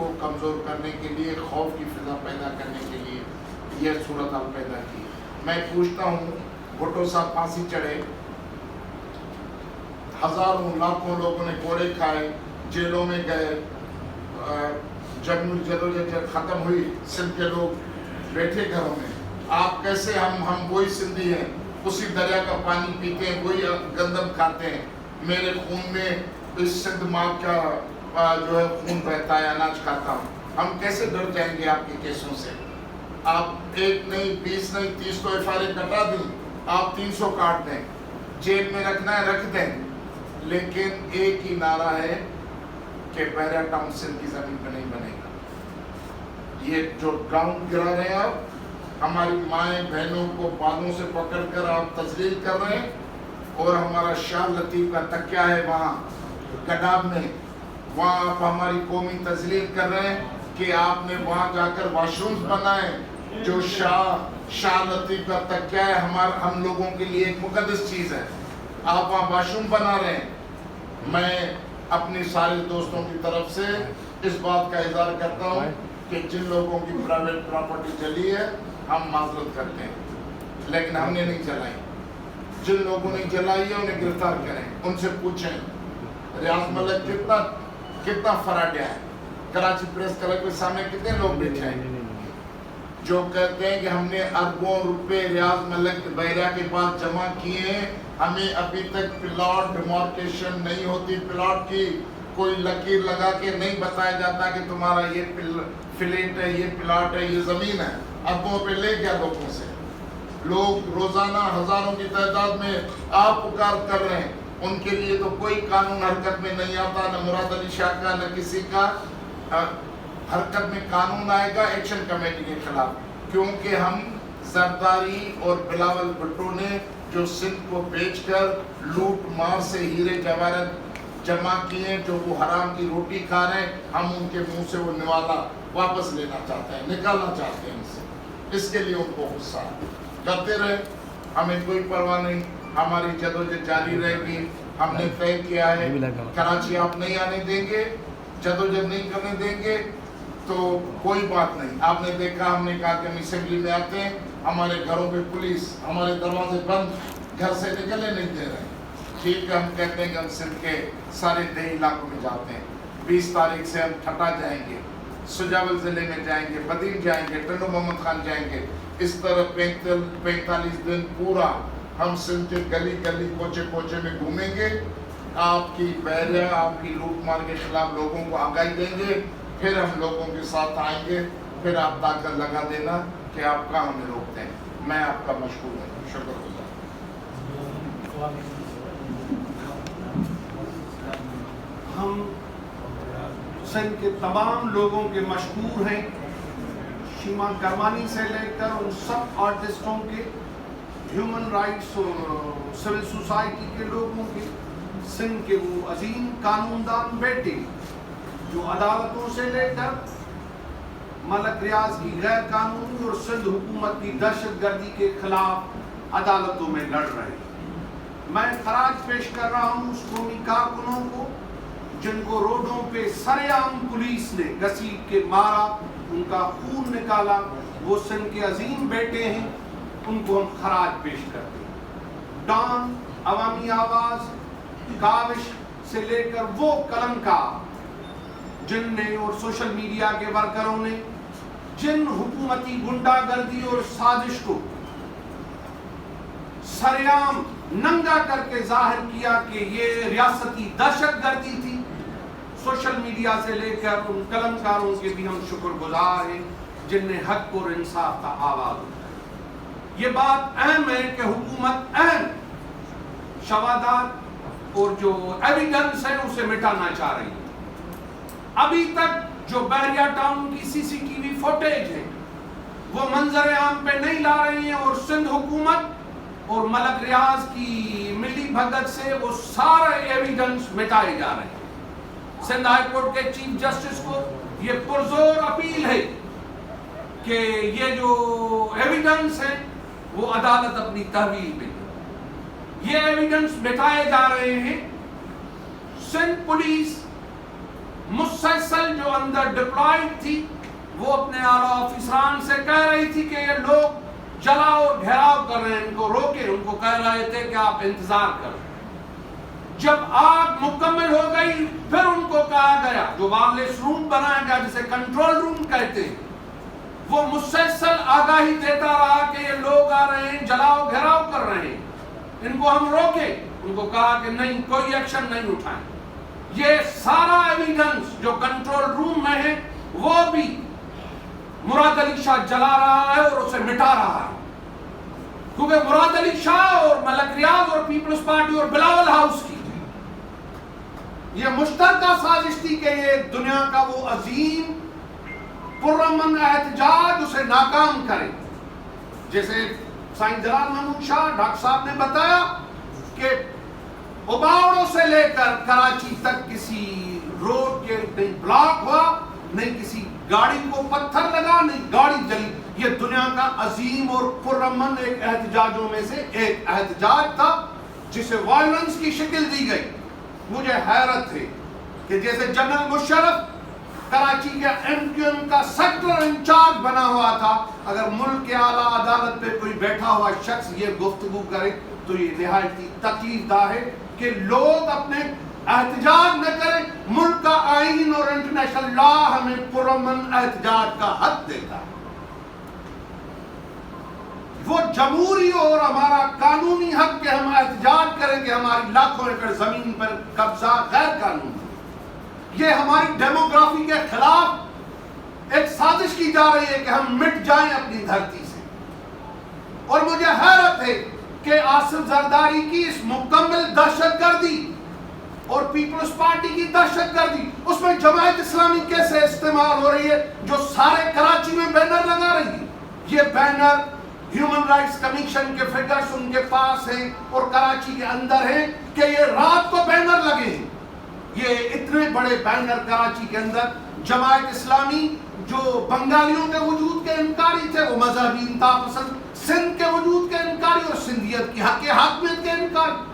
کو کمزور کرنے کے لیے، خوف کی فضا پیدا کرنے کے لیے یہ صورتحال پیدا کی. میں پوچھتا ہوں، بھٹو صاحب پھانسی چڑھے، ہزاروں لاکھوں لوگوں نے کوڑے کھائے، جیلوں میں گئے، جدوجہد ختم ہوئی، سندھ کے لوگ بیٹھے گھروں میں. آپ کیسے ہم وہی سندھی ہیں، اسی دریا کا پانی پیتے ہیں، وہی گندم کھاتے ہیں. میرے خون میں اس سندھ ماں کا جو ہے خون بہتا ہے، اناج کھاتا ہوں. ہم کیسے ڈر جائیں گے آپ کے کیسوں سے؟ آپ 1 نہیں 20 نہیں 30 تو FIR کٹا دیں، آپ 300 کاٹ دیں، جیب میں رکھنا ہے رکھ دیں، لیکن ایک ہی نعرہ ہے کہ بحریہ ٹاؤن سندھ کی زمین پہ نہیں بنے گا. یہ جو گراؤنڈ گرا رہے ہیں آپ، ہماری مائیں بہنوں کو بالوں سے پکڑ کر آپ تذلیل کر رہے ہیں، اور ہمارا شاہ لطیف کا تکیہ ہے وہاں گڈاب میں، وہاں آپ ہماری قومی تذلیل کر رہے ہیں کہ آپ نے وہاں جا کر واش رومز بنائے. جو شاہ لطیف کا تکیہ ہے ہم لوگوں کے لیے ایک مقدس چیز ہے، آپ وہاں واش روم بنا رہے ہیں. میں اپنی سارے دوستوں کی طرف سے اس بات کا اظہار کرتا ہوں کہ جن لوگوں کی پرائیویٹ پراپرٹی جلی ہے ہم معذرت کرتے ہیں، لیکن ہم نے نہیں جلائی. جن لوگوں نے جلائی ہے انہیں گرفتار کریں، ان سے پوچھیں ریاض ملک کتنا فراڈیا ہے. کراچی پریس کلب کے سامنے کتنے لوگ بیٹھے ہیں جو کہتے ہیں کہ ہم نے اربوں روپے ریاض ملک بحریہ کے پاس جمع کیے ہیں، ہمیں ابھی تک پلاٹ ڈیمارکیشن نہیں ہوتی، پلاٹ کی کوئی لکیر لگا کے نہیں بتایا جاتا کہ تمہارا یہ فلیٹ ہے، یہ پلاٹ ہے، یہ زمین ہے. اربوں پہ لے گیا لوگوں سے. لوگ روزانہ ہزاروں کی تعداد میں آپ پکار کر رہے ہیں، ان کے لیے تو کوئی قانون حرکت میں نہیں آتا، نہ مراد علی شاہ کا نہ کسی کا. حرکت میں قانون آئے گا ایکشن کمیٹی کے خلاف، کیونکہ ہم زرداری اور بلاول بھٹو نے جو سندھ کو بیچ کر لوٹ مار سے ہیرے جواہرات جمع کیے، جو وہ حرام کی روٹی کھا رہے ہیں، ہم ان کے منہ سے وہ نوالا واپس لینا چاہتے ہیں، نکالنا چاہتے ہیں ان سے. اس کے لیے ان کو غصہ کرتے رہے، ہمیں کوئی پرواہ نہیں، ہماری جدوجہد جاری رہے گی. ہم نے طے کیا ہے کراچی آپ نہیں آنے دیں گے، جدوجہد نہیں کرنے دیں گے تو کوئی بات نہیں. آپ نے دیکھا ہم نے کہا کہ ہم اسمبلی میں آتے ہیں، ہمارے گھروں پہ پولیس، ہمارے دروازے بند، گھر سے نکلنے نہیں دے رہے. ٹھیک ہے، ہم کہتے ہیں کہ ہم سندھ کے سارے دیہی علاقوں میں جاتے ہیں. 20 تاریخ سے ہم ٹھٹا جائیں گے، سجاول ضلع میں جائیں گے، بدین جائیں گے، ٹنڈو محمد خان جائیں گے. اس طرح 45 دن پورا ہم سندھ کے گلی گلی کوچے کوچے میں گھومیں گے، آپ کی بحریہ، آپ کی لوٹ مار کے خلاف لوگوں کو آگاہی دیں گے. پھر ہم لوگوں کے ساتھ آئیں گے، پھر آپ طاقت لگا دینا کہ آپ کہاں ہمیں روکتے ہیں. میں آپ کا مشکور ہوں، شکر گزار. ہم سندھ کے تمام لوگوں کے مشکور ہیں، شیما کرمانی سے لے کر ان سب آرٹسٹوں کے، ہیومن رائٹس اور سول سوسائٹی کے لوگوں کے، سندھ کے وہ عظیم قانون دان بیٹے جو عدالتوں سے لے کر ملک ریاض کی غیر قانونی اور سندھ حکومت کی دہشت گردی کے خلاف عدالتوں میں لڑ رہے ہیں. میں خراج پیش کر رہا ہوں اس قومی کارکنوں کو جن کو روڈوں پہ سرے عام پولیس نے گھسیٹ کے مارا، ان کا خون نکالا. وہ سندھ کے عظیم بیٹے ہیں، ان کو ہم خراج پیش کرتے ہیں. ڈان، عوامی آواز، کاوش سے لے کر وہ قلمکار جن نے اور سوشل میڈیا کے ورکروں نے جن حکومتی گنڈا گردی اور سازش کو سریعام ننگا کر کے ظاہر کیا کہ یہ ریاستی دہشت گردی تھی، سوشل میڈیا سے لے کر ان قلمکاروں کے بھی ہم شکر گزار ہیں جن نے حق اور انصاف کا آواز اٹھایا. یہ بات اہم ہے کہ حکومت اہم شواہد اور جو ایویڈنس ہے اسے مٹانا چاہ رہی ہے. ابھی تک جو بحریہ ٹاؤن کی CCTV فوٹیج ہے وہ منظر عام پہ نہیں لا رہی ہیں، اور سندھ حکومت اور ملک ریاض کی ملی بھگت سے وہ سارے ایویڈنس مٹائے جا رہے ہیں. سندھ ہائی کورٹ کے چیف جسٹس کو یہ پرزور اپیل ہے کہ یہ جو ایویڈنس ہے وہ عدالت اپنی تحویل میں، یہ ایویڈنس مٹائے جا رہے ہیں. سندھ پولیس مسلسل جو اندر ڈپلائڈ تھی وہ اپنے اعلیٰ آفیسران سے کہہ رہی تھی کہ یہ لوگ جلاؤ اور گھیراؤ کر رہے ہیں، ان کو روکے، ان کو کہہ رہے تھے کہ آپ انتظار کریں۔ جب آگ مکمل ہو گئی پھر ان کو کہا گیا، جو وائرلیس روم بنایا گیا جسے کنٹرول روم کہتے ہیں، وہ مسلسل آگاہی دیتا رہا کہ یہ لوگ آ رہے ہیں، جلاؤ گھیراؤ کر رہے ہیں، ان کو ہم روکے۔ ان کو کہا کہ نہیں، کوئی ایکشن نہیں اٹھائیں۔ یہ سارا ایویڈنس جو کنٹرول روم میں ہے وہ بھی مراد علی شاہ جلا رہا ہے اور اسے مٹا رہا ہے، کیونکہ مراد علی شاہ اور ملک ریاض اور پیپلز پارٹی اور بلاول ہاؤس کی یہ مشترکہ سازش تھی کہ یہ دنیا کا وہ عظیم پرامن احتجاج اسے ناکام کرے۔ جیسے سائنس جلال محمود شاہ ڈاکٹر صاحب نے بتایا کہ اباوڑوں سے لے کر کراچی تک کسی روڈ کے نہیں بلاک ہوا، نہیں کسی گاڑی کو پتھر لگا، نہیں گاڑی جلی۔ یہ دنیا کا عظیم اور پرامن ایک احتجاجوں میں سے ایک احتجاج تھا جسے وائلنس کی شکل دی گئی۔ مجھے حیرت ہے کہ جیسے جنرل مشرف کراچی کے MQM کا سیکٹر انچارج بنا ہوا تھا، اگر ملک کے اعلیٰ عدالت پہ کوئی بیٹھا ہوا شخص یہ گفتگو کرے تو یہ نہایت ہی تکلیف دہ ہے کہ لوگ اپنے احتجاج نہ کریں۔ ملک کا آئین اور انٹرنیشنل لا ہمیں پرامن احتجاج کا حق دیتا ہے۔ وہ جمہوری اور ہمارا قانونی حق کہ ہم احتجاج کریں کہ ہماری لاکھوں ایکڑ زمین پر قبضہ غیر قانونی، یہ ہماری ڈیموگرافی کے خلاف ایک سازش کی جا رہی ہے کہ ہم مٹ جائیں اپنی دھرتی سے۔ اور مجھے حیرت ہے کہ آصف زرداری کی اس مکمل دہشت گردی اور پیپلز پارٹی کی دہشت گردی، اس میں جماعت اسلامی کیسے استعمال ہو رہی ہے، جو سارے کراچی میں بینر لگا رہی ہے۔ یہ بینر ہیومن رائٹس کمیشن کے فگرز ان کے پاس ہیں اور کراچی کے اندر ہیں کہ یہ رات کو بینر لگے ہیں۔ یہ اتنے بڑے بینر کراچی کے اندر جماعت اسلامی جو بنگالیوں کے وجود کے انکاری تھے، وہ مذہبی انتہا پسند، سندھ کے وجود کے انکاری اور سندھیت کی حق حاکمیت کے انکاری۔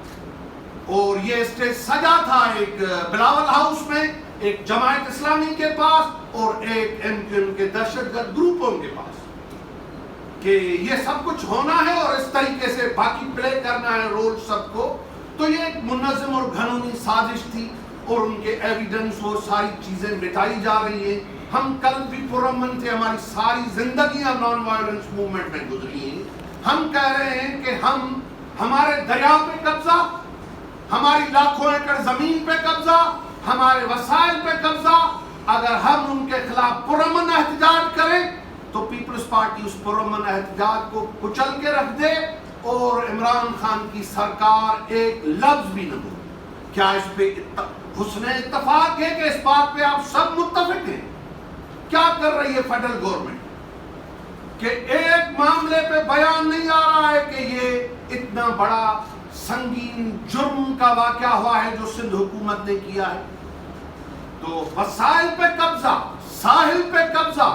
اور یہ اسٹیج سجا تھا ایک بلاول ہاؤس میں، ایک جماعت اسلامی کے پاس اور ایک MQM کے دہشت گرد گروپوں کے پاس، کہ یہ سب کچھ ہونا ہے اور اس طریقے سے باقی پلے کرنا ہے رول سب کو۔ تو یہ ایک منظم اور گھنونی سازش تھی اور ان کے ایویڈنس اور ساری چیزیں مٹائی جا رہی ہیں۔ ہم کل بھی پرامن تھے، ہماری ساری زندگیاں نان وائلنس موومنٹ میں گزری ہیں۔ ہم کہہ رہے ہیں کہ ہم ہمارے دریا پہ قبضہ، ہماری لاکھوں ایکڑ زمین پہ قبضہ، ہمارے وسائل پہ قبضہ، اگر ہم ان کے خلاف پرامن احتجاج کریں تو پیپلز پارٹی اس پرامن احتجاج کو کچل کے رکھ دے اور عمران خان کی سرکار ایک لفظ بھی نہ ہو۔ کیا اس پہ حسن اتفاق ہے کہ اس بات پہ آپ سب متفق ہیں؟ کیا کر رہی ہے فیڈرل گورنمنٹ کہ ایک معاملے پہ بیان نہیں آ رہا ہے کہ یہ اتنا بڑا سنگین جرم کا واقعہ ہوا ہے جو سندھ حکومت نے کیا ہے۔ تو وسائل پہ قبضہ، ساحل پہ قبضہ،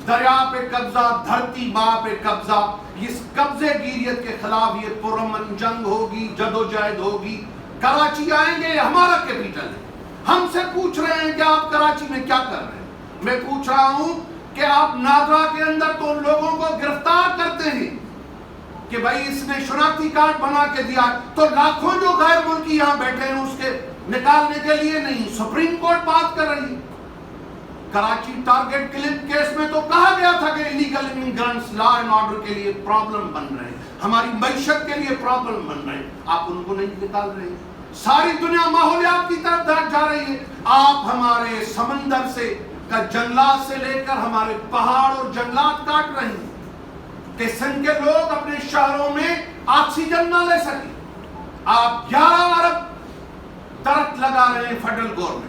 دریا پہ قبضہ، دھرتی ماں پہ قبضہ، اس قبضے گیریت کے خلاف یہ پرامن جنگ ہوگی، جدوجہد ہوگی۔ کراچی آئیں گے، یہ ہمارا کیپیٹل ہے۔ ہم سے پوچھ رہے ہیں کہ آپ کراچی میں کیا کر رہے ہیں؟ میں پوچھ رہا ہوں کہ آپ نادرا کے اندر تو ان لوگوں کو گرفتار کرتے ہیں کہ بھائی اس نے شناختی کارڈ بنا کے دیا، تو لاکھوں جو غیر ملکی یہاں بیٹھے ہیں اس کے نکالنے کے لیے نہیں، سپریم کورٹ بات کر رہی ہے۔ کراچی ٹارگٹ کلپ کیس میں تو کہا گیا تھا کہ illegal immigrants law and order کے لیے پرابلم بن رہے ہیں، ہماری معیشت کے لیے پرابلم بن رہے ہیں، آپ ان کو نہیں نکال رہے ہیں۔ ساری دنیا ماحولیات کی طرف جا رہی ہے، آپ ہمارے سمندر سے کا جنگلات سے لے کر ہمارے پہاڑ اور جنگلات کاٹ رہے ہیں کہ سندھ کے لوگ اپنے شہروں میں آکسیجن نہ لے سکیں۔ آپ 11 ارب درخت لگا رہے ہیں فیڈرل گورنمنٹ،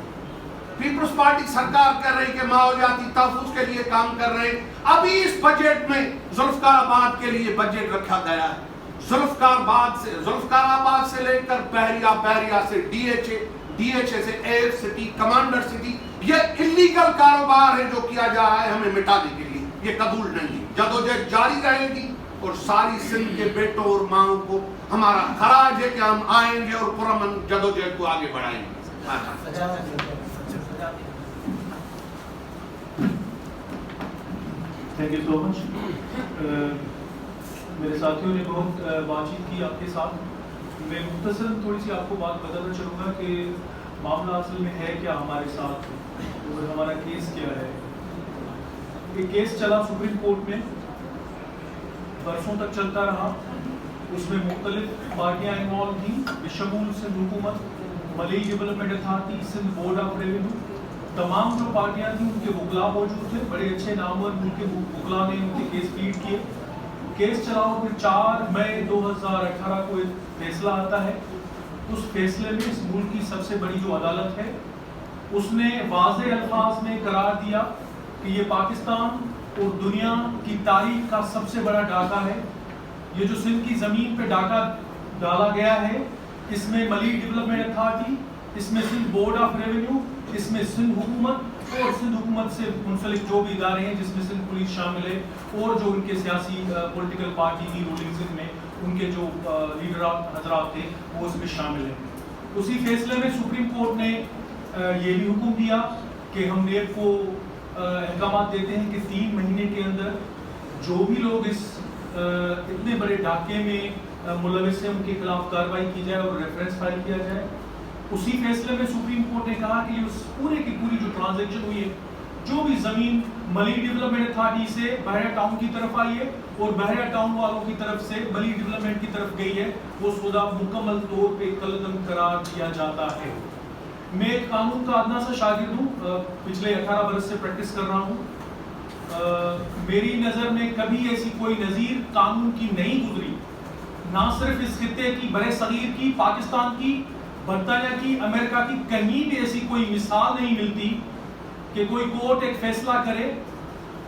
پیپلز پارٹی سرکار کہہ رہی کہ ماحولیاتی تحفظ کے لیے کام کر رہے ہیں۔ ابھی اس بجٹ میں ذوالفقار آباد کے لیے بجٹ رکھا گیا ہے، ذوالفقار آباد سے لے کر بحریہ سے ڈی ایچ اے سے ایئر سٹی، کمانڈر سٹی، یہ انلیگل کاروبار ہے جو کیا جا رہا ہے ہمیں مٹانے کے لیے، یہ قبول نہیں ہے۔ جدوجہد جاری رہے گی اور ساری سندھ کے بیٹوں اور ماؤں کو ہمارا خراج ہے کہ ہم آئیں گے اور پرامن جدوجہد کو آگے بڑھائیں گے۔ تھینک یو سو مچ. میرے ساتھیوں نے بہت بات چیت کی آپ کے ساتھ. میں مختصراً تھوڑی سی آپ کو بات بتانا چاہوں گا کہ معاملہ اصل میں ہے کیا ہمارے ساتھ اور ہمارا کیس کیا ہے. ایک کیس چلا سپریم کورٹ میں, برسوں تک چلتا رہا. اس میں مختلف پارٹیاں انوالو تھیں بشمول سندھ حکومت, ملئی development authority, Sindh board of revenue. تمام جو پارٹیاں تھیں ان کے وکلاء موجود تھے, بڑے اچھے نامور ان کے وکلاء نے ان کے کیس پیٹ کیے. کیس چلاؤ پھر 4 مئی 2018 کو ایک فیصلہ آتا ہے. اس فیصلے میں اس ملک کی سب سے بڑی جو عدالت ہے اس نے واضح الفاظ میں قرار دیا کہ یہ پاکستان اور دنیا کی تاریخ کا سب سے بڑا ڈاکہ ہے. یہ جو سندھ کی زمین پہ ڈاکہ ڈالا گیا ہے اس میں ملئی ڈیولپمنٹ اتھارٹی, اس میں سندھ بورڈ آف ریونیو, اس میں سندھ حکومت اور سندھ حکومت سے منسلک جو بھی ادارے ہیں جس میں سندھ پولیس شامل ہے اور جو ان کے سیاسی پولیٹیکل پارٹی کی رولنگ سندھ میں ان کے جو لیڈر حضرات تھے وہ اس میں شامل ہیں. اسی فیصلے میں سپریم کورٹ نے یہ بھی حکم دیا کہ ہم نیب کو احکامات دیتے ہیں کہ 3 مہینے کے اندر جو بھی لوگ اس اتنے بڑے ڈاکے میں ملوث ہیں ان کے خلاف کارروائی کی جائے اور ریفرنس فائل کیا جائے. اسی فیصلے میں سپریم کورٹ نے کہا کہ اس پورے کی پوری جو ٹرانزیکشن ہوئی ہے, جو بھی زمین ملئی ڈیولپمنٹ اتھارٹی سے بحیرہ ٹاؤن کی طرف آئی ہے اور بحیرہ ٹاؤن والوں کی طرف سے ملئی ڈیولپمنٹ کی طرف گئی ہے, وہ سودا مکمل طور پہ قلعدم قرار دیا جاتا ہے. میں ایک قانون کا ادنا سا شاگرد ہوں, پچھلے 18 برس سے پریکٹس کر رہا ہوں. میری نظر میں کبھی ایسی کوئی نظیر قانون کی نہیں گزری, نہ صرف اس خطے کی, برِ صغیر کی, پاکستان کی, برطانیہ کی, امریکہ کی, کہیں بھی ایسی کوئی مثال نہیں ملتی کہ کوئی کورٹ ایک فیصلہ کرے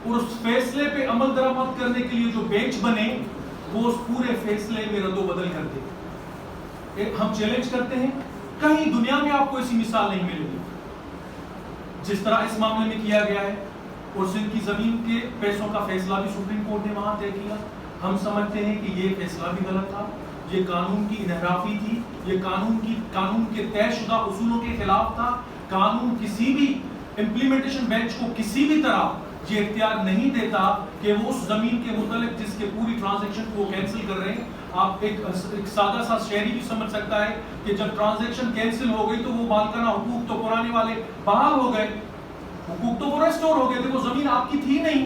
اور اس فیصلے پہ عمل درآمد کرنے کے لیے جو بینچ بنے وہ اس پورے فیصلے میں رد و بدل کر دے. ہم چیلنج کرتے ہیں, کہیں دنیا میں آپ کو ایسی مثال نہیں ملے گی جس طرح اس معاملے میں کیا گیا ہے. اور سندھ کی زمین کے پیسوں کا فیصلہ بھی سپریم کورٹ نے وہاں طے کیا. ہم سمجھتے ہیں کہ یہ فیصلہ بھی غلط تھا, یہ قانون کی انحرافی تھی, یہ قانون کے طے شدہ اصولوں کے خلاف تھا. قانون کسی بھی امپلیمنٹیشن بینچ کو کسی بھی طرح یہ اختیار نہیں دیتا کہ وہ اس زمین کے متعلق جس کے پوری ٹرانزیکشن کو کینسل کر رہے ہیں. آپ ایک سادہ سا شہری بھی سمجھ سکتا ہے کہ جب ٹرانزیکشن کینسل ہو گئی تو وہ مالکانہ حقوق تو پرانے والے بحال ہو گئے, حقوق تو وہ ریسٹور ہو گئے تھے, وہ زمین آپ کی تھی نہیں.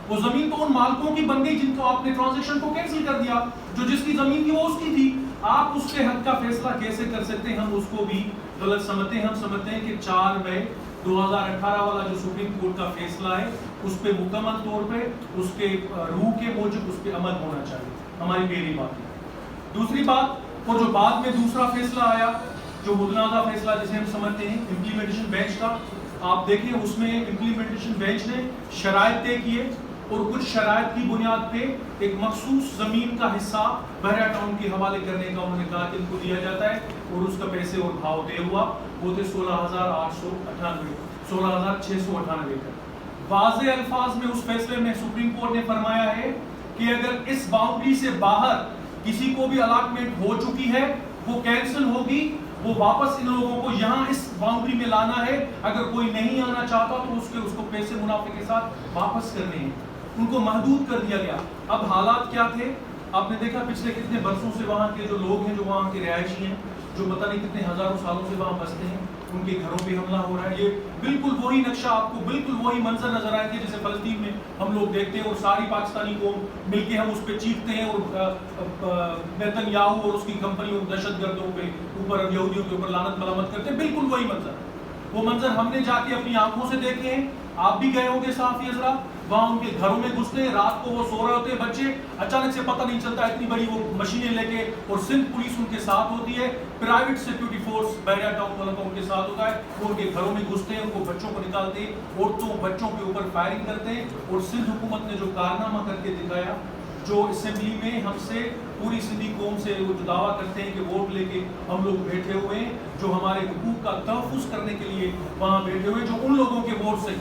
وہ زمین تو ان مالکوں کی بن گئی جن کو آپ نے ٹرانزیکشن کو کینسل کر دیا, جو جس کی زمین تھی وہ اس کی تھی. آپ اس کے حق کا فیصلہ کیسے کر سکتے ہیں؟ ہم اس کو بھی غلط سمجھتے ہیں. ہم سمجھتے ہیں کہ 4 مئی 2018 والا جو سپریم کورٹ کا فیصلہ ہے اس پہ مکمل طور پہ اس کے روح کے موجب اس پہ عمل ہونا چاہیے. ہماری پہلی بات ہے. دوسری بات, اور جو بعد میں دوسرا فیصلہ آیا جو متنازع فیصلہ جسے ہم سمجھتے ہیں امپلیمنٹیشن بینچ کا, آپ دیکھیں اس میں امپلیمنٹیشن بینچ نے شرائط طے کیے اور کچھ شرائط کی بنیاد پہ ایک مخصوص زمین کا حصہ بحیرہ ٹاؤن کے حوالے کرنے کا انہوں نے کہا کہ ان کو دیا جاتا ہے اور اس کا پیسے اور بھاؤ طے ہوا. وہ تھے 16,698 کا. واضح الفاظ میں اس فیصلے میں سپریم کورٹ نے فرمایا ہے کہ اگر اس باؤنڈری سے باہر کسی کو بھی الاٹمنٹ ہو چکی ہے وہ کینسل ہوگی, وہ واپس ان لوگوں کو یہاں اس باؤنڈری میں لانا ہے. اگر کوئی نہیں آنا چاہتا تو اس کو پیسے منافع کے ساتھ واپس کرنے ہیں. ان کو محدود کر دیا گیا. اب حالات کیا تھے آپ نے دیکھا, پچھلے کتنے برسوں سے وہاں کے جو لوگ ہیں جو وہاں کے رہائشی ہیں جو پتہ نہیں کتنے ہزاروں سالوں سے وہاں بستے ہیں, ان کے گھروں پہ حملہ ہو رہا ہے. یہ بالکل وہی نقشہ, آپ کو بالکل وہی منظر نظر آئے گا جیسے فلسطین میں ہم لوگ دیکھتے ہیں اور ساری پاکستانی قوم مل کے ہم اس پہ چیختے ہیں اور نیتن یاہو اور اس کی کمپنیوں دہشت گردوں پہ اوپر یہودیوں کے اوپر لعنت ملامت کرتے ہیں. بالکل وہی منظر. وہ منظر ہم نے جا کے اپنی آنکھوں سے دیکھے ہیں. آپ بھی گئے ہوں گے صحافی حضرات, وہاں ان کے گھروں میں گھستے ہیں, رات کو وہ سو رہے ہوتے ہیں بچے, اچانک سے پتہ نہیں چلتا, اتنی بڑی وہ مشینیں لے کے, اور سندھ پولیس ان کے ساتھ ہوتی ہے, پرائیویٹ سیکیورٹی فورس بحیرہ ٹاؤن والا ان کے ساتھ ہوتا ہے. وہ ان کے گھروں میں گھستے ہیں, ان کو بچوں کو نکالتے ہیں, عورتوں بچوں کے اوپر فائرنگ کرتے ہیں. اور سندھ حکومت نے جو کارنامہ کر کے دکھایا, جو اسمبلی میں ہم سے پوری سندھی قوم سے وہ جو دعویٰ کرتے ہیں کہ ووٹ لے کے ہم لوگ بیٹھے ہوئے ہیں, جو ہمارے حقوق کا تحفظ کرنے کے لیے وہاں بیٹھے ہوئے, جو ان لوگوں کے ووٹ سے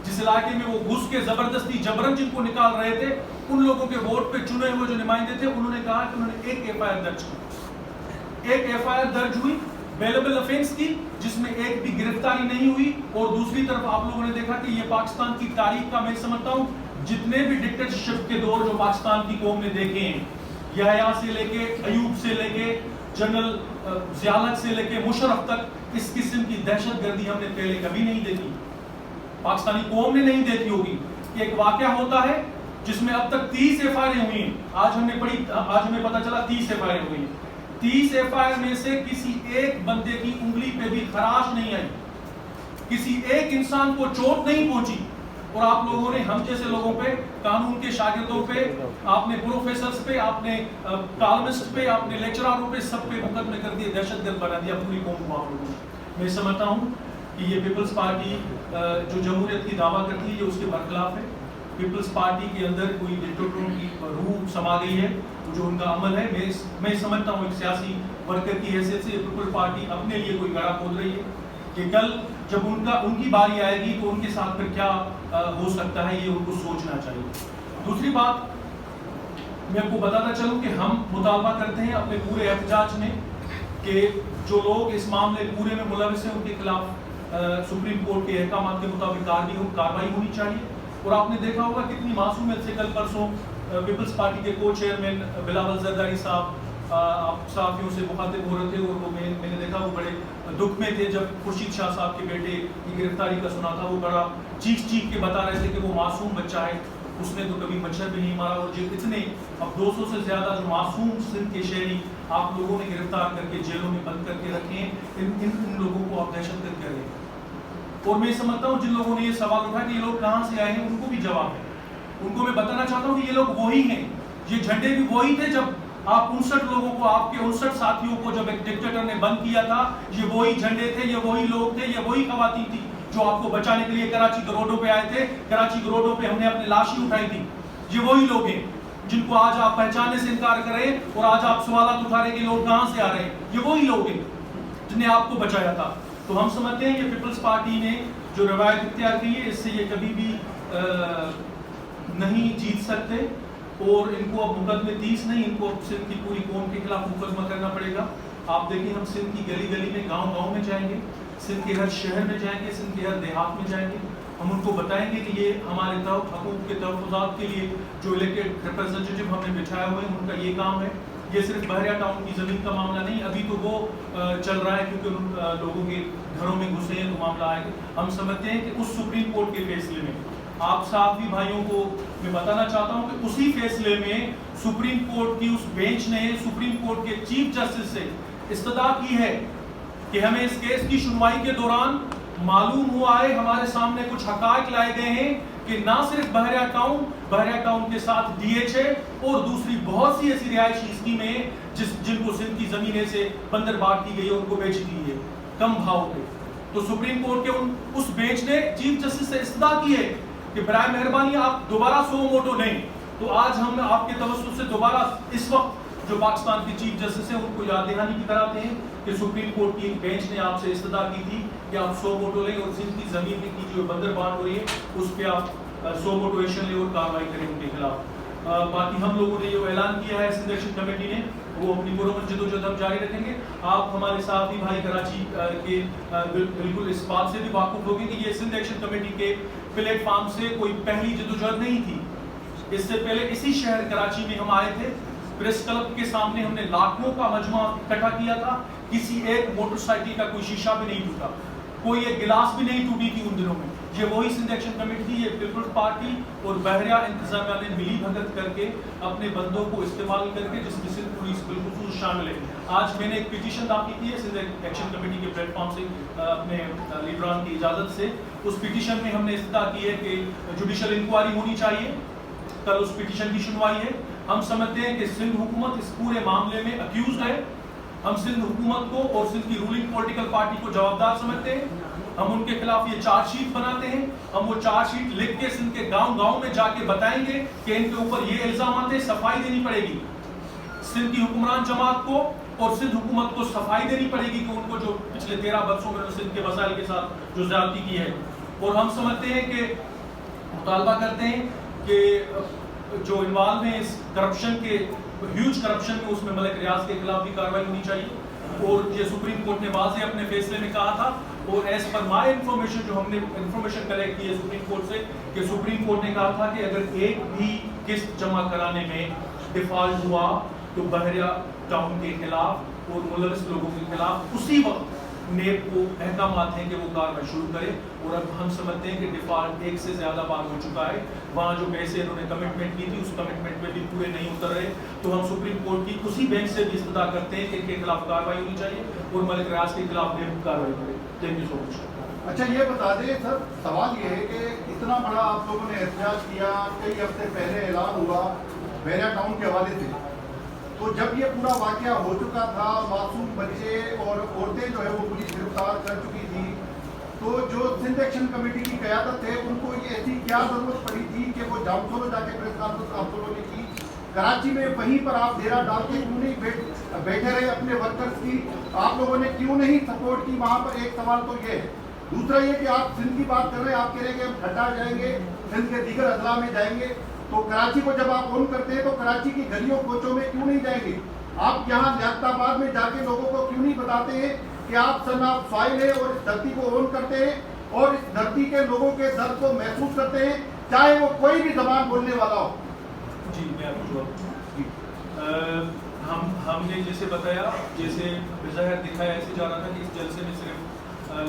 جس علاقے میں وہ گھس کے زبردستی جبرن جن کو نکال رہے تھے, ان لوگوں کے ووٹ پہ چنے ہوئے جو نمائندے تھے, انہوں نے کہا کہ انہوں نے ایک ایف آئی آر درج کی. ایک ایف آئی آر درج ہوئی, بیلیبل افینس کی جس میں ایک بھی گرفتاری نہیں ہوئی، اور دوسری طرف آپ لوگوں نے دیکھا کہ یہ پاکستان کی تاریخ کا میں سمجھتا ہوں جتنے بھی ڈکٹیٹرشپ کے دور جو پاکستان کی قوم نے دیکھے ہیں، یحییٰ سے لے کے ایوب سے لے کے جنرل ضیاء الحق سے لے کے مشرف تک، اس قسم کی دہشت گردی ہم نے پہلے کبھی نہیں دیکھی، پاکستانی قوم نے نہیں دیکھی ہوگی. ایک واقعہ ہوتا ہے جس میں اب تک 30 FIR ہوئی ہیں، آج ہمیں پتا چلا 30 FIR ہوئی ہیں. 30 FIR میں سے کسی ایک بندے کی انگلی پہ بھی خراش نہیں آئی، کسی ایک انسان کو چوٹ نہیں پہنچی، اور آپ لوگوں نے ہم جیسے لوگوں پہ، قانون کے شاگردوں پہ، آپ نے پروفیسرز پہ، آپ نے کالمسٹ پہ، آپ نے لیکچراروں پہ، سب پہ مقدمے کر دیے، دہشت گرد بنا دیا پوری قوم کو آپ لوگوں نے. میں سمجھتا ہوں کہ یہ پیپلز پارٹی جو جمہوریت کی دعویٰ کرتی ہے یہ اس کے برخلاف ہے. پیپلز پارٹی کے اندر کوئی ڈکٹیٹروں کی روح سما گئی ہے، جو ان کا عمل ہے. میں سمجھتا ہوں ایک سیاسی ورکر کی حیثیت سے پیپلز پارٹی اپنے لیے کوئی گڑھا کھود رہی ہے کہ کل جب ان کی باری آئے گی تو ان کے ساتھ پھر کیا ہو سکتا ہے، یہ ان کو سوچنا چاہیے. دوسری بات میں آپ کو بتانا چاہوں کہ ہم مطالبہ کرتے ہیں اپنے پورے احتجاج میں کہ جو لوگ اس معاملے پورے میں ملوث ہیں ان کے خلاف سپریم کورٹ کے احکامات کے مطابق کارروائی ہونی چاہیے. اور آپ نے دیکھا ہوگا کتنی معصومیت سے کل پرسوں پیپلز پارٹی کے کو چیئرمین بلاول زرداری صاحب آپ صحافیوں سے مخاطب ہو رہے تھے، اور وہ میں نے دیکھا وہ بڑے دکھ میں تھے جب خورشید شاہ صاحب کے بیٹے کی گرفتاری کا سنا تھا. وہ بڑا چیخ کے بتا رہے تھے کہ وہ معصوم بچہ ہے، اس نے تو کبھی مچھر بھی نہیں مارا. اور جو اتنے اب 200 سے زیادہ جو معصوم سندھ کے شہری آپ لوگوں نے گرفتار کر کے جیلوں میں بند کر کے رکھے ہیں، ان لوگوں کو آپ دہشت گرد کر رہے ہیں. اور میں سمجھتا ہوں جن لوگوں نے یہ سوال اٹھا کہ یہ لوگ کہاں سے آئے ہیں، ان کو بھی جواب ہے. ان کو میں بتانا چاہتا ہوں کہ یہ لوگ وہی ہیں، یہ جھنڈے بھی وہی تھے جب آپ 59 لوگوں کو، آپ کے 59 ساتھیوں کو جب ایک ڈکٹیٹر نے بند کیا تھا. یہ وہی جھنڈے تھے، یہ وہی لوگ تھے، یہ وہی خواتین تھی جو آپ کو بچانے کے لیے کراچی کے روڈوں پہ آئے تھے. کراچی کے روڈوں پہ ہم نے اپنی لاشیں اٹھائی تھی. یہ وہی لوگ ہیں جن کو آج آپ پہچاننے سے انکار کر رہے ہیں، اور آج آپ سوالات اٹھا رہے ہیں کہ لوگ کہاں سے آ رہے ہیں. یہ وہی لوگ ہیں جن نے آپ کو بچایا تھا. تو ہم سمجھتے ہیں کہ پیپلز پارٹی نے جو روایت اختیار کی ہے اس سے یہ کبھی بھی نہیں جیت سکتے، اور ان کو اب مقدمے 30 نہیں، ان کو اب سندھ کی پوری قوم کے خلاف مقدمہ کرنا پڑے گا. آپ دیکھیں ہم سندھ کی گلی گلی میں، گاؤں گاؤں میں جائیں گے، سندھ کے ہر شہر میں جائیں گے، سندھ کے ہر دیہات میں جائیں گے. ہم ان کو بتائیں گے کہ یہ ہمارے حقوق کے تحفظات کے لیے جو الیکٹڈ ریپرزنٹیٹو ہم نے بٹھائے ہوئے ہیں ان کا یہ کام ہے. یہ صرف بحریہ ٹاؤن کی زمین کا معاملہ نہیں، ابھی تو وہ چل رہا ہے کیونکہ ان لوگوں کے گھروں میں گھسے ہیں تو معاملہ آئے گا. ہم سمجھتے ہیں کہ اس سپریم کورٹ کے فیصلے میں، آپ صحافی بھائیوں کو میں بتانا چاہتا ہوں کہ اسی فیصلے میں سپریم کورٹ کی اس بینچ نے سپریم کورٹ کے چیف جسٹس سے استدعا کی ہے کہ ہمیں اس کیس کی سنوائی کے دوران معلوم ہوا ہے، ہمارے سامنے کچھ حقائق لائے گئے ہیں کہ نہ صرف بحریہ ٹاؤن کے ساتھ DHA اور دوسری بہت سی ایسی رہائشی اسکیمیں ہیں جن کو سندھ کی زمینیں سے بندر بانٹ کی گئی ہے، ان کو بیچ دی ہے کم بھاؤ پہ. تو سپریم کورٹ کے اس بینچ نے چیف جسٹس سے استدعا کی ہے کہ برائے مہربانی آپ دوبارہ سو موٹو لیں. تو آج ہم آپ کے توسط سے دوبارہ اس وقت جو پاکستان کے چیف جسٹس ہیں ان کو یاد دہانی کی کراتے ہیں کہ سپریم کورٹ کی ایک بینچ نے آپ سے استدعا کی تھی کہ آپ 100 ووٹوں لیں اور سندھ کی زمین کی جو بندر بانٹ ہو رہی ہے اس پہ آپ 100 ووٹو ایکشن لیں اور کارروائی کریں ان کے خلاف. باقی ہم لوگوں نے جو اعلان کیا ہے سندھ ایکشن کمیٹی نے وہ اپنی پرامن جدوجہد ہم جاری رکھیں گے. آپ ہمارے صحافی بھائی کراچی کے بالکل اس بات سے بھی واقف ہوگی کہ یہ سندھ ایکشن کمیٹی کے پلیٹ فارم سے کوئی پہلی جدوجہد نہیں تھی. اس سے پہلے اسی شہر کراچی میں ہم آئے تھے، پریس کلب کے سامنے ہم نے لاکھوں کا مجمع اکٹھا کیا تھا. کسی ایک موٹر سائیکل کا کوئی شیشہ بھی نہیں ٹوٹا، کوئی ایک گلاس بھی نہیں ٹوٹی تھی ان دنوں میں. یہ وہی سندھ ایکشن کمیٹی تھی. یہ پیپلز پارٹی اور بحریہ انتظامیہ نے ملی بھگت کر کے اپنے بندوں کو استعمال کر کے، جس میں سندھ پولیس بالخصوص شامل ہے. آج میں نے ایک پٹیشن داخل کی ہے سندھ ایکشن کمیٹی کے پلیٹ فارم سے اپنے لیڈران کی اجازت سے. اس پٹیشن میں ہم نے استدعا کی ہے کہ جوڈیشل انکوائری ہونی چاہیے. کل اس پٹیشن کی سنوائی ہے. ہم سمجھتے ہیں کہ سندھ حکومت اس پورے معاملے میں اکیوزڈ ہے. ہم سندھ حکومت کو اور سندھ کی رولنگ پولیٹیکل پارٹی کو جوابدار سمجھتے ہیں. ہم ان کے خلاف یہ چارج شیٹ بناتے ہیں. ہم وہ چارج شیٹ لکھ کے سندھ کے گاؤں گاؤں میں جا کے بتائیں گے کہ ان کے اوپر یہ الزامات ہیں. صفائی دینی پڑے گی سندھ کی حکمران جماعت کو اور سندھ حکومت کو. صفائی دینی پڑے گی کہ ان کو جو پچھلے 13 برسوں میں سندھ کے وسائل کے ساتھ جو زیادتی کی ہے. اور ہم سمجھتے ہیں کہ مطالبہ کرتے ہیں کہ جو انوالو ہیں اس کرپشن کے ہیوج کرپشن میں، اس میں ملک ریاض کے خلاف بھی کارروائی ہونی چاہیے. اور یہ سپریم کورٹ نے واضح اپنے فیصلے میں کہا تھا، اور ایز پر مائی انفارمیشن جو ہم نے انفارمیشن کلیکٹ کی ہے سپریم کورٹ سے، کہ سپریم کورٹ نے کہا تھا کہ اگر ایک بھی قسط جمع کرانے میں ڈیفالٹ ہوا تو بحریہ ٹاؤن کے خلاف اور ملوث لوگوں کے خلاف اسی وقت نیب کو احکامات ہیں کہ وہ کارروائی شروع کرے. اور اب ہم سمجھتے ہیں کہ ڈیفالٹ ایک سے زیادہ بار ہو چکا ہے، وہاں جو پیسے انہوں نے کمٹمنٹ کی تھی اس کمٹمنٹ میں بھی پورے نہیں اتر رہے، تو ہم سپریم کورٹ کی اسی بینچ سے بھی استدعا کرتے ہیں کہ ان کے خلاف کارروائی ہونی چاہیے اور ملک ریاض کے خلاف نیب کارروائی کرے. تھینک یو سو مچ. اچھا یہ بتا دیں سر، سوال یہ ہے کہ اتنا بڑا آپ لوگوں نے احتجاج کیا، کئی ہفتے پہلے اعلان ہوا بحریہ ٹاؤن کے حوالے سے، تو جب یہ پورا واقعہ ہو چکا تھا، معصوم بچے اور عورتیں جو ہے وہ پولیس گرفتار کر چکی تھی، تو جو سندھ ایکشن کمیٹی کی قیادت ہے ان کو یہ ایسی کیا ضرورت پڑی تھی کہ وہ جامچورو جا کے پریس کانفرنس آپ لوگوں نے کی کراچی میں، وہیں پر آپ ڈیرا ڈال کے کیوں نہیں بیٹھے رہے اپنے ورکرز کی، آپ لوگوں نے کیوں نہیں سپورٹ کی وہاں پر؟ ایک سوال تو یہ ہے. دوسرا یہ کہ آپ سندھ کی بات کر رہے ہیں، آپ کہہ رہے ہیں کہ ہم ٹھٹا جائیں گے، سندھ کے دیگر اضلاع میں جائیں گے، تو کراچی کو جب آپ اون کرتے ہیں تو کراچی کی گلیوں کوچوں میں کیوں نہیں جائیں گے؟ آپ یہاں لیاقت آباد میں جا کے لوگوں کو کیوں نہیں بتاتے ہیں کہ آپ سن آف سوائل ہے اور اس دھرتی کو اون کرتے ہیں اور اس دھرتی کے لوگوں کے درد کو محسوس کرتے ہیں، چاہے وہ کوئی بھی زبان بولنے والا ہو؟ جی میں آپ کو جواب ہم نے جیسے بتایا، جیسے بظاہر دکھایا ایسے جا رہا تھا کہ اس جلسے میں صرف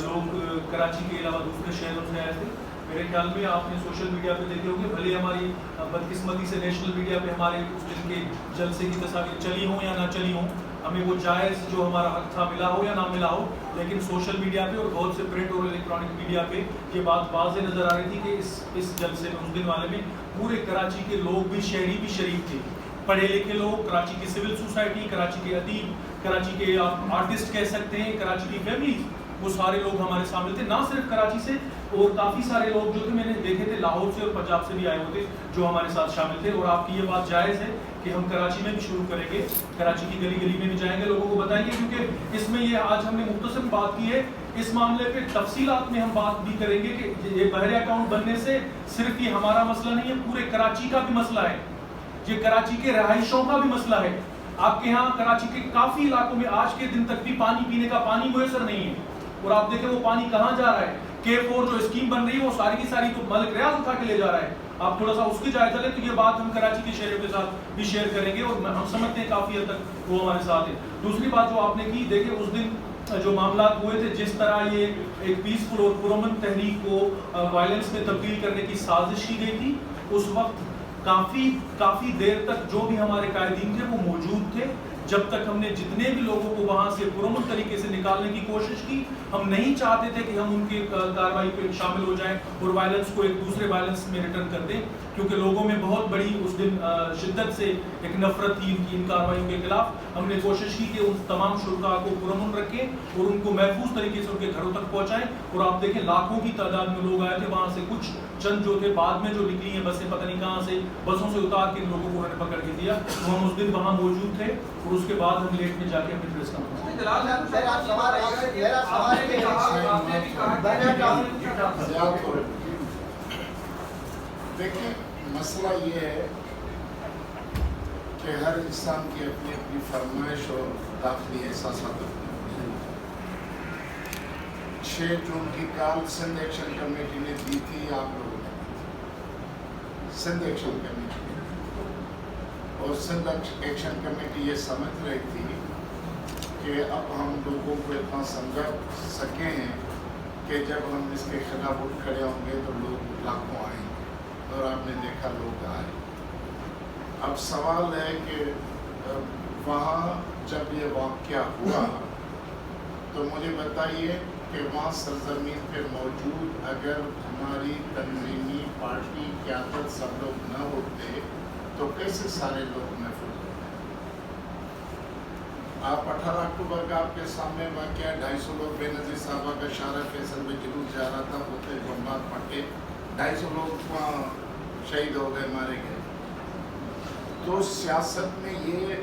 لوگ کراچی کے علاوہ دوسرے شہروں سے آئے تھے. میرے خیال میں آپ نے سوشل میڈیا پہ دیکھے ہوں گے، بھلے ہماری بدقسمتی سے نیشنل میڈیا پہ ہمارے اس دن کے جلسے کی تصاویر چلی ہوں یا نہ چلی ہوں، ہمیں وہ جائز جو ہمارا حق تھا ملا ہو یا نہ ملا ہو، لیکن سوشل میڈیا پہ اور بہت سے پرنٹ اور الیکٹرانک میڈیا پہ یہ بات واضح نظر آ رہی تھی کہ اس جلسے میں اس دن والے میں پورے کراچی کے لوگ بھی، شہری بھی شریک تھے، پڑھے لکھے لوگ، کراچی کی سول سوسائٹی، کراچی کے ادیب، کراچی کے آپ آرٹسٹ کہہ سکتے ہیں، کراچی کی فیملیز، وہ سارے لوگ ہمارے سامنے تھے. نہ صرف کراچی سے، اور کافی سارے لوگ جو تھے میں نے دیکھے تھے لاہور سے اور پنجاب سے بھی آئے ہوتے جو ہمارے ساتھ شامل تھے. اور آپ کی یہ بات جائز ہے کہ ہم کراچی میں بھی شروع کریں گے، کراچی کی گلی گلی میں بھی جائیں گے، لوگوں کو بتائیں گے، کیونکہ اس میں یہ آج ہم نے مختصر بات کی ہے، اس معاملے پہ تفصیلات میں ہم بات بھی کریں گے کہ یہ بحریہ ٹاؤن بننے سے صرف یہ ہمارا مسئلہ نہیں ہے، پورے کراچی کا بھی مسئلہ ہے، یہ کراچی کے رہائشوں کا بھی مسئلہ ہے. آپ کے ہاں کراچی کے کافی علاقوں میں آج کے دن تک بھی پانی پینے کا پانی میسر نہیں ہے، اور آپ دیکھیں وہ پانی کہاں جا رہا ہے. K4 جو اسکیم بن رہی ہے وہ ساری کی ساری تو ملک ریاض اٹھا کے لے جا رہا ہے. آپ تھوڑا سا اس کی جائزہ لیں تو یہ بات ہم کراچی کے شہریوں کے ساتھ بھی شیئر کریں گے، اور ہم سمجھتے ہیں کافی حد تک وہ ہمارے ساتھ ہے. دوسری بات جو آپ نے کی، دیکھیں اس دن جو معاملات ہوئے تھے، جس طرح یہ ایک پیسفل اور پرامن تحریک کو وائلنس میں تبدیل کرنے کی سازش کی گئی تھی، اس وقت کافی دیر تک جو بھی ہمارے قائدین تھے وہ موجود تھے. جب تک ہم نے جتنے بھی لوگوں کو وہاں سے پرامن طریقے سے نکالنے کی کوشش کی، ہم نہیں چاہتے تھے کہ ہم ان کی کارروائی پہ شامل ہو جائیں اور وائلنس کو ایک دوسرے وائلنس میں ریٹرن کر دیں، کیونکہ لوگوں میں بہت بڑی اس دن شدت سے ایک نفرت تھی ان کارروائیوں کے خلاف. ہم نے کوشش کی کہ ان تمام شرکاء کو پرامن رکھیں اور ان کو محفوظ طریقے سے ان کے گھروں تک پہنچائیں. اور آپ دیکھیں لاکھوں کی تعداد میں لوگ آئے تھے، وہاں سے کچھ چند جو تھے بعد میں جو نکلی ہیں بسیں، پتہ نہیں کہاں سے بسوں سے اتار کے ان لوگوں کو انہوں نے پکڑ کے دیا. تو ہم اس دن وہاں موجود تھے اور اس کے بعد ہم لیٹ میں جا کے اپنی پریس کانفرنس. دیکھیں مسئلہ یہ ہے کہ ہر انسان کی اپنی اپنی فرمائش اور داخلی احساسات ہوتے ہیں. 6 جون کی کال سندھ ایکشن کمیٹی نے دی تھی، آپ لوگوں نے سندھ ایکشن کمیٹی، اور سندھ ایکشن کمیٹی یہ سمجھ رہی تھی کہ اب ہم لوگوں کو اتنا سمجھا سکے ہیں کہ جب ہم اس کے خلاف اٹھ کھڑے ہوں گے تو لوگ لاکھوں آئیں گے، اور آپ نے دیکھا لوگ آئے. اب سوال ہے کہ وہاں جب یہ واقعہ ہوا تو مجھے بتائیے کہ وہاں سرزمین پہ موجود اگر ہماری تنظیمی پارٹی قیادت سب لوگ نہ ہوتے تو کیسے سارے لوگ محفوظ ہوتے؟ آپ 18 اکتوبر کا آپ کے سامنے واقعہ 250 لوگ بے نظیر صاحبہ کا شارع فیصل میں جلوس جا رہا تھا، ہوتے بمبار پھٹے، 250 لوگ وہاں شہید ہو گئے، مارے گئے. تو سیاست میں یہ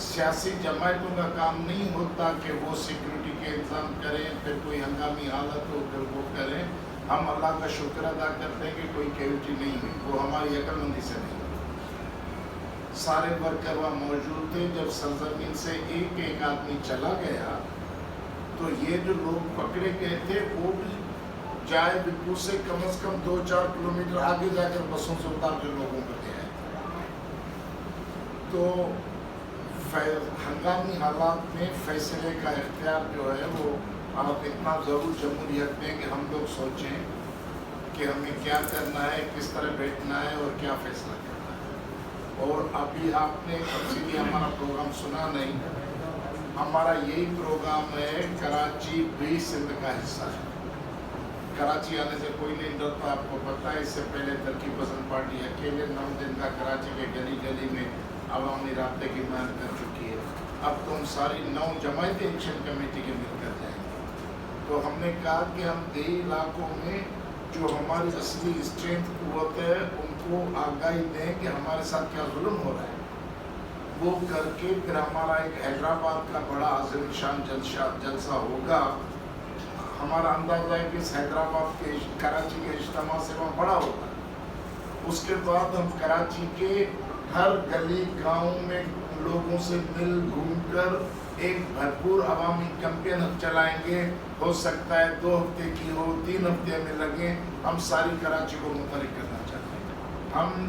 سیاسی جماعتوں کا کام نہیں ہوتا کہ وہ سیکورٹی کے انتظام کریں، پھر کوئی ہنگامی حالت ہو پھر وہ کریں. ہم اللہ کا شکر ادا کرتے ہیں کہ کوئی کیوٹی نہیں ہوئی، وہ ہماری عقل مندی سے نہیں. سارے ورکر وہاں موجود تھے. جب سرزمین سے ایک آدمی چلا گیا تو یہ جو لوگ پکڑے گئے تھے وہ بھی جائے بپو سے کم از کم 2-4 کلومیٹر آگے جا کر بسوں سے اتار کے لوگوں کو دے آئے. تو ہنگامی حالات میں فیصلے کا اختیار جو ہے وہ آپ اتنا ضرور جمہوریت میں کہ ہم لوگ سوچیں کہ ہمیں کیا کرنا ہے, کس طرح بیٹھنا ہے اور کیا فیصلہ کرنا ہے. اور ابھی آپ نے تفصیلی ہمارا پروگرام سنا نہیں. ہمارا یہی پروگرام ہے, کراچی بھی سندھ کا حصہ ہے. کراچی آنے سے کوئی نہیں ڈرتا, آپ کو پتہ ہے. اس سے پہلے ترقی پسند پارٹی اکیلے 9 دن کا کراچی کے گلی گلی میں عوامی رابطے کی محنت کر چکی ہے. اب تم ساری 9 جماعتیں ایکشن کمیٹی کے مل کر جائیں. تو ہم نے کہا کہ ہم دیہی علاقوں میں جو ہماری اصلی اسٹرینتھ قوت ہے ان کو آگاہی دیں کہ ہمارے ساتھ کیا ظلم ہو رہا ہے. وہ کر کے پھر ہمارا ایک حیدرآباد کا بڑا عظیم شان جلسہ ہوگا. ہمارا اندازہ ہے کہ حیدرآباد کے کراچی کے اجتماع سے وہاں بڑا ہوگا. اس کے بعد ہم کراچی کے ہر گلی گاؤں میں لوگوں سے مل گھوم کر ایک بھرپور عوامی کیمپین چلائیں گے. ہو سکتا ہے 2 ہفتے کی ہو, 3 ہفتے میں لگے. ہم ساری کراچی کو متحرک کرنا چاہتے ہیں. ہم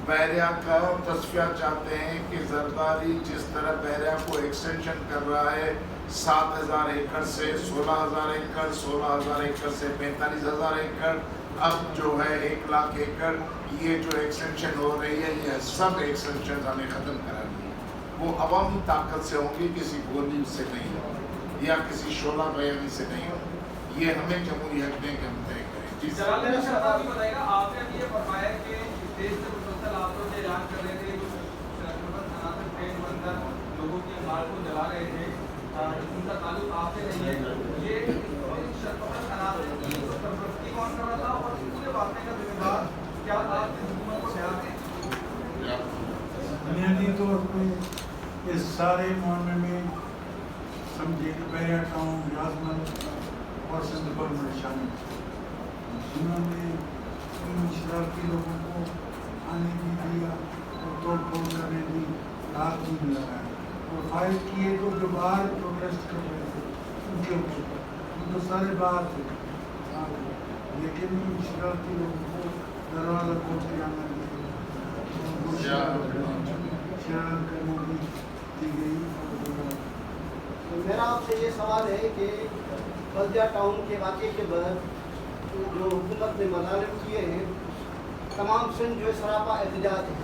بحریہ کا تصفیہ چاہتے ہیں کہ زرداری جس طرح بحریہ کو ایکسٹینشن کر رہا ہے 7,000 ایکڑ سے 16,000 ایکڑ, 16,000 ایکڑ سے 45,000 ایکڑ, اب جو ہے 1 لاکھ ایکڑ, یہ جو ایکسٹینشن ہو رہی ہے یہ سب ایکسٹینشن ہمیں ختم کرانی ہے. وہ عوامی طاقت سے ہوں گی, کسی گولی سے نہیں ہوں یا کسی شعلہ بیانی سے نہیں ہوں. یہ ہمیں جمہوریت میں ہم طے کریں. جی سر, آپ نے یہ فرمایا کہ دیش سے مسلسل آپ لوگ اعلان کر رہے تھے, لوگوں کی مال کو جلا رہے تھے, ان کا تعلق آپ سے نہیں ہے. یہ سرپرستی کون کر رہا تھا اور پورے واقعے کا ذمہ دار کیا تھا حکومت کو خیال ہے؟ بنیادی طور پہ اس سارے معاملے میں سمجھے کہ بحریہ ٹاؤن, یاسمن اور سندھ گورنمنٹ شامل تھے. انہوں نے ان شرارتی لوگوں کو آنے بھی دیا اور توڑ پھوڑ کرنے دی, ہاتھ بھی لگایا اور فائل کیے تو جو باہر پروٹیسٹ کر رہے تھے ان کے اوپر, ان کو سارے باہر تھے. لیکن ان شرارتی لوگوں کو دروازہ کھول کے آنا دیا, شرارت کرنے دی گئی. میرا آپ سے یہ سوال ہے کہ بلدیہ ٹاؤن کے واقعے کے بعد جو حکومت نے مطالب کیے ہیں تمام سندھ جو سراپا احتجاج ہے,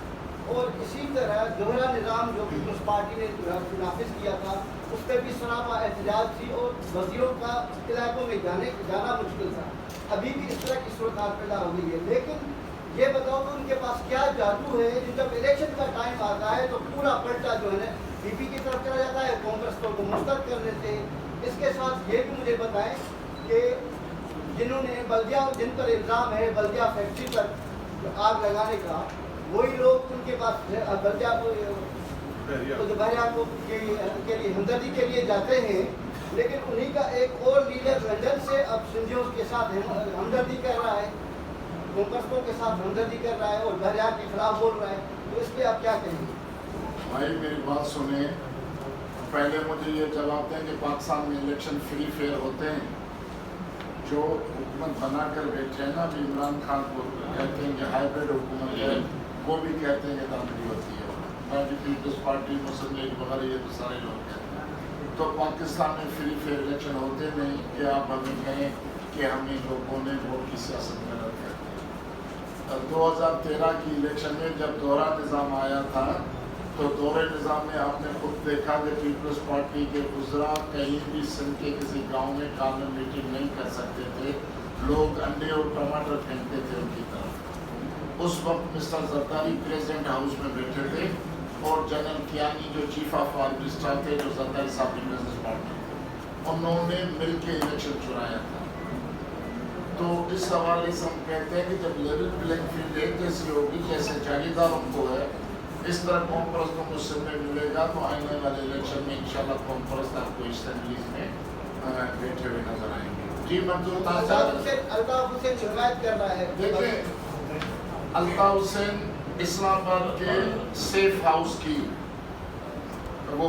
اور اسی طرح دوہرا نظام جو پیپلز پارٹی نے نافذ کیا تھا اس پہ بھی سراپا احتجاج تھی اور وزیروں کا علاقوں میں جانا مشکل تھا. ابھی بھی اس طرح کی صورتحال پیدا ہو گئی ہے. لیکن یہ بتاؤ کہ ان کے پاس کیا جادو ہے جو جب الیکشن کا ٹائم آتا ہے تو پورا پلٹا جو ہے پی پی کی طرف چلا جاتا ہے, کانگریس کو مسترد کر دیتے ہیں. اس کے ساتھ یہ بھی مجھے بتائیں کہ جنہوں نے بلدیہ, جن پر الزام ہے بلدیہ فیکٹری پر آگ لگانے کا, وہی لوگ ان کے پاس بلدیہ کو کے لیے ہمدردی کے لیے جاتے ہیں, لیکن انہی کا ایک اور لیڈر لندن سے اب سندھیوں کے ساتھ ہمدردی کر رہا ہے, کانگریسوں کے ساتھ ہمدردی کر رہا ہے اور بحریہ کے خلاف بول رہا ہے. تو اس پہ آپ کیا کہیں گے؟ بھائی میری بات سنیں. پہلے مجھے یہ جواب دیں کہ پاکستان میں الیکشن فری فیئر ہوتے ہیں. جو حکومت بنا کر بیٹھے ہیں نا, ابھی عمران خان کو کہتے ہیں کہ ہائیبریڈ حکومت ہے, وہ بھی کہتے ہیں کہ دھاندلی ہوتی ہے. باقی پیپلز پارٹی, مسلم لیگ وغیرہ یہ تو سارے لوگ کہتے ہیں. تو پاکستان میں فری فیئر الیکشن ہوتے نہیں کہ آپ ہمیں کہیں کہ ہمیں لوگوں نے ووٹ کی سیاست میں رد کر دیا. 2013 کی الیکشن میں جب دوہرا نظام آیا تھا تو دورے نظام میں آپ نے خود دیکھا کہ پیپلز پارٹی کے وزراء کہیں بھی سندھ کے کسی گاؤں میں کامل میٹنگ نہیں کر سکتے تھے. لوگ انڈے اور ٹماٹر پھینکتے تھے ان کی طرف. اس وقت مسٹر زرداری پریزیڈنٹ ہاؤس میں بیٹھے تھے اور جنرل کیانی جو چیف آف آرمی اسٹاف تھے, جو زرداری صاحب کی بزنس پارٹنر, انہوں نے مل کے الیکشن چرایا تھا. تو اس حوالے سے ہم کہتے ہیں کہ جب لیول پلینگ فیلڈ ایک جیسی ہوگی جیسے جاگیرداروں کو ہے, اس طرح قوم پرستوں کو سندھ میں ملے گا, تو آنے والے الیکشن میں انشاءاللہ قوم پرست آپ کو اسمبلیز میں بیٹھے ہوئے نظر آئیں گے. جی منظور الطاف حسین شکایت کر رہا ہے. دیکھیں, الطاف حسین اسلام آباد کے سیف ہاؤس کی وہ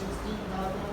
16,000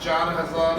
4,000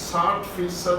60%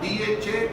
DHA,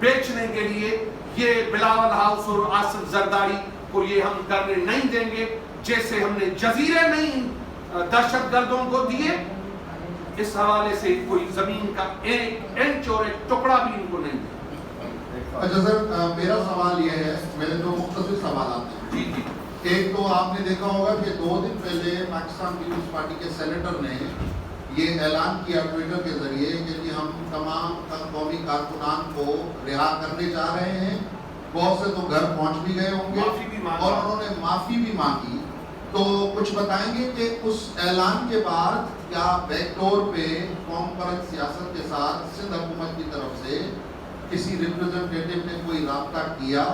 بیچنے کے لیے یہ بلاول ہاؤس اور آصف زرداری کو یہ ہم کرنے نہیں دیں گے، جیسے ہم نے جزیرے نہیں دہشت گردوں کو دیے، اس حوالے سے کوئی زمین کا ایک انچ اور ایک ٹکڑا بھی ان کو نہیں دیں۔ اچھا سر، میرا سوال یہ ہے، میرے دو مختصر سوالات ہیں۔ جی جی، ایک تو آپ نے دیکھا ہوگا کہ 2 دن پہلے پاکستان پیپلز پارٹی کے سینیٹر نے یہ اعلان کیا ٹویٹر کے ذریعے کہ ہم تمام قومی کارکنان کو رہا کرنے جا رہے ہیں، بہت سے تو گھر پہنچ بھی گئے ہوں گے اور انہوں نے معافی بھی مانگی۔ تو کچھ بتائیں گے کہ اس اعلان کے بعد کیا بیک ڈور پہ قوم پرست سیاست کے ساتھ سندھ حکومت کی طرف سے کسی ریپریزنٹیٹیو نے کوئی رابطہ کیا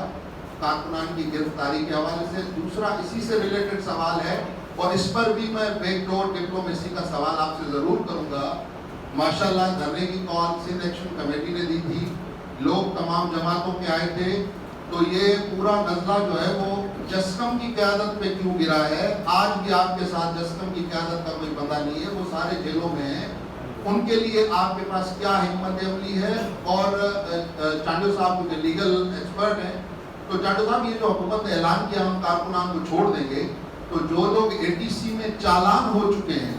کارکنان کی گرفتاری کے حوالے سے؟ دوسرا اسی سے ریلیٹڈ سوال ہے، اور اس پر بھی میں بیک ڈور ڈپلومیسی کا سوال آپ سے ضرور کروں گا۔ ماشاءاللہ دھرنے کی کال سندھ ایکشن کمیٹی نے دی تھی، لوگ تمام جماعتوں کے آئے تھے، تو یہ پورا نزلہ جو ہے وہ جسکم کی قیادت پہ کیوں گرا ہے؟ آج بھی آپ کے ساتھ جسکم کی قیادت کا کوئی بندہ نہیں ہے، وہ سارے جیلوں میں ہیں، ان کے لیے آپ کے پاس کیا حکمت عملی ہے؟ اور چانڈو صاحب جو لیگل ایکسپرٹ ہیں، تو چانڈو صاحب یہ جو حکومت نے اعلان کیا ہم کارکنان کو چھوڑ دیں گے، تو جو لوگ ATC میں چالان ہو چکے ہیں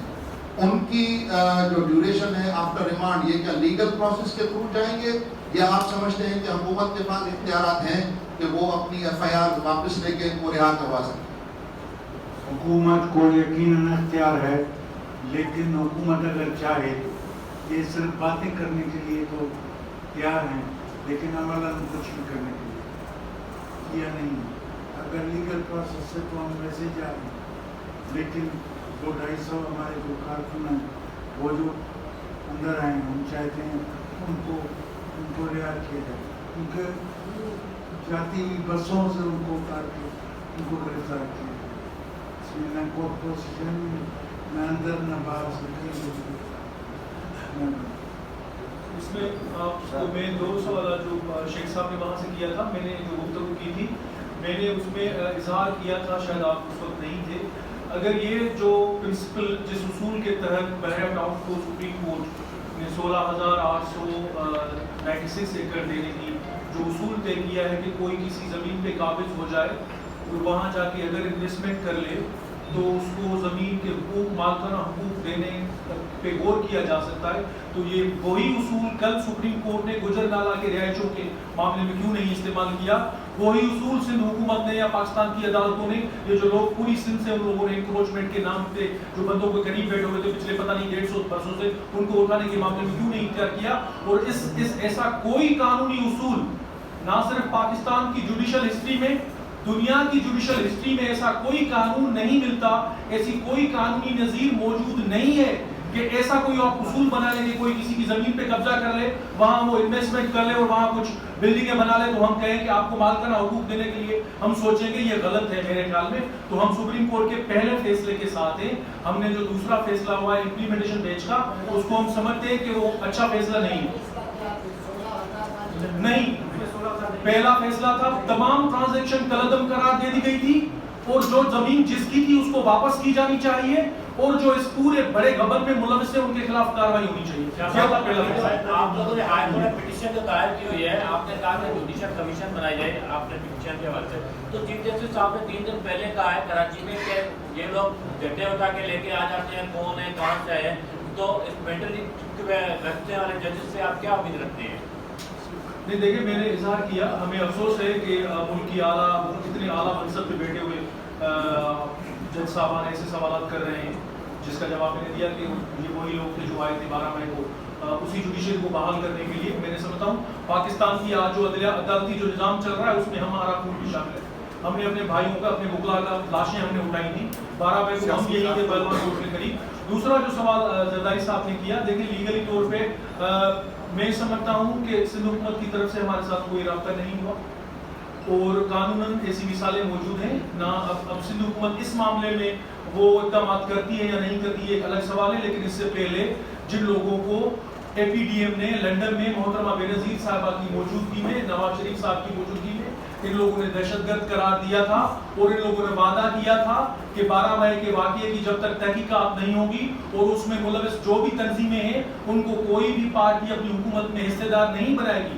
ان کی جو ڈیوریشن ہے آفٹر ریمانڈ، یہ کیا لیگل پروسیس کے تھرو جائیں گے، یا آپ سمجھتے ہیں کہ حکومت کے پاس اختیارات ہیں کہ وہ اپنی FIR واپس لے کے ان کو رہا کروا سکتے؟ حکومت کو یقیناً اختیار ہے، لیکن حکومت اگر چاہے یہ صرف باتیں کرنے کے لیے تو تیار ہیں، لیکن عملاً کچھ بھی کرنے کے لیے کیا نہیں۔ اگر لیگل پروسیس سے تو ہم ویسے جا رہے ہیں، لیکن 200-250 ہمارے جو کارکن ہیں وہ جو اندر آئے ہیں، ہم چاہتے ہیں ان کو رہا کیا جائے، کیونکہ جاتی بسوں سے ان کو اتار کے ان کو گرفتار کیا جائے۔ اس میں نہ کورٹ پروسیجر نہ اندر نہ باہر سے اس میں آپ کو میں 2 سوالات جو شیخ صاحب نے وہاں سے کیا تھا، میں نے جو گفتگو کی تھی، میں نے اس میں اظہار کیا تھا، شاید آپ اس وقت نہیں تھے، اگر یہ جو پرنسپل جس اصول کے تحت بحیرہ ٹاؤن کو سپریم کورٹ نے 16,896 ایکڑ دینے کی جو اصول طے کیا ہے کہ کوئی کسی زمین پہ قابض ہو جائے اور وہاں جا کے اگر انویسٹمنٹ کر لے تو اس کو زمین کے حقوق مالکانہ حقوق دینے پہ غور کیا جا سکتا ہے، تو یہ وہی اصول کل سپریم کورٹ نے گجر نالہ کے رہائشوں کے معاملے میں کیوں نہیں استعمال کیا؟ وہی اصول سندھ حکومت نے یا پاکستان کی عدالتوں نے، یہ جو لوگ پوری سندھ سے ان لوگوں نے انکروچمنٹ کے نام پہ جو بندوں کے قریب بیٹھے ہوئے تھے پچھلے پتہ نہیں 150 برسوں سے، ان کو اٹھانے کے معاملے میں کیوں نہیں اختیار کیا؟ اور اس ایسا کوئی قانونی اصول نہ صرف پاکستان کی جوڈیشل ہسٹری میں، دنیا کی جوڈیشل ہسٹری میں ایسا کوئی قانون نہیں ملتا، ایسی کوئی قانونی نظیر موجود نہیں ہے کہ ایسا کوئی آپ اصول بنا لیں کہ کوئی کسی کی زمین پہ قبضہ کر لے، وہاں وہ انویسٹمنٹ کر لے اور وہاں کچھ بلڈنگیں بنا لے تو ہم کہیں کہ آپ کو مالکانہ حقوق دینے کے لیے ہم سوچیں گے یہ غلط ہے میرے خیال میں۔ تو ہم سپریم کورٹ کے پہلے فیصلے کے ساتھ ہیں، ہم نے جو دوسرا فیصلہ ہوا ہے امپلیمنٹیشن بیچ کا، اس کو ہم سمجھتے ہیں کہ وہ اچھا فیصلہ نہیں پہلا فیصلہ تھا تمام ٹرانزیکشن کلعدم قرار دے دی گئی تھی اور جو زمین جس کی تھی اس کو واپس کی جانی چاہیے اور جو اس پورے بڑے گبن میں ملوث ہیں ان کے خلاف کارروائی ہونی چاہیے۔ آپ لوگوں نے ہائی کورٹ میں پٹیشن جو دائر کی ہوئی ہے، آپ نے کہا کہ جوڈیشل کمیشن بنائی جائے، آپ نے پٹیشن کے حوالے سے، تو چیف جسٹس صاحب نے 3 دن پہلے کہا ہے کراچی میں کہ یہ لوگ جھنڈے اٹھا کے لے کے آ جاتے ہیں، کون ہے کہاں سے ہے، تو اس مینٹلی بیٹھنے والے ججز سے آپ کیا امید رکھتے ہیں؟ نہیں دیکھیں، میں نے اظہار کیا، ہمیں افسوس ہے کہ ملک کی اتنے اعلیٰ منصب پہ بیٹھے ہوئے جج صاحبان ایسے سوالات کر رہے ہیں جس کا جواب میں نے دیا کہ یہ وہی لوگ تھے جو آئے تھے 12 مئی کو اسی جوڈیشری کو بحال کرنے کے لیے۔ میں نے سمجھتا ہوں پاکستان کی آج جو عدالتی جو نظام چل رہا ہے اس میں ہمارا خون بھی شامل ہے، ہم نے اپنے بھائیوں کا اپنے وکلا کا لاشیں ہم نے اٹھائی تھیں 12 مئی کو، ہم یہی تھے پہلوان کورٹ کے قریب۔ دوسرا جو سوال زرداری صاحب نے کیا، دیکھیں لیگلی طور پہ میں سمجھتا ہوں کہ سندھ حکومت کی طرف سے ہمارے ساتھ کوئی رابطہ نہیں ہوا اور قانوناً ایسی مثالیں موجود ہیں نہ۔ اب سندھ حکومت اس معاملے میں وہ اقدامات کرتی ہے یا نہیں کرتی ہے ایک الگ سوال ہے، لیکن اس سے پہلے جن لوگوں کو APDM نے لنڈن میں محترمہ بینظیر صاحبہ کی موجودگی میں، نواز شریف صاحب کی موجودگی میں ان لوگوں نے دہشت گرد قرار دیا تھا اور ان لوگوں نے وعدہ کیا تھا کہ 12 مئی کے واقعے کی جب تک تحقیقات نہیں ہوگی اور اس میں ملوث جو بھی تنظیمیں ہیں ان کو کوئی بھی پارٹی اپنی حکومت میں حصے دار نہیں بنائے گی،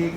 1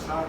60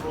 2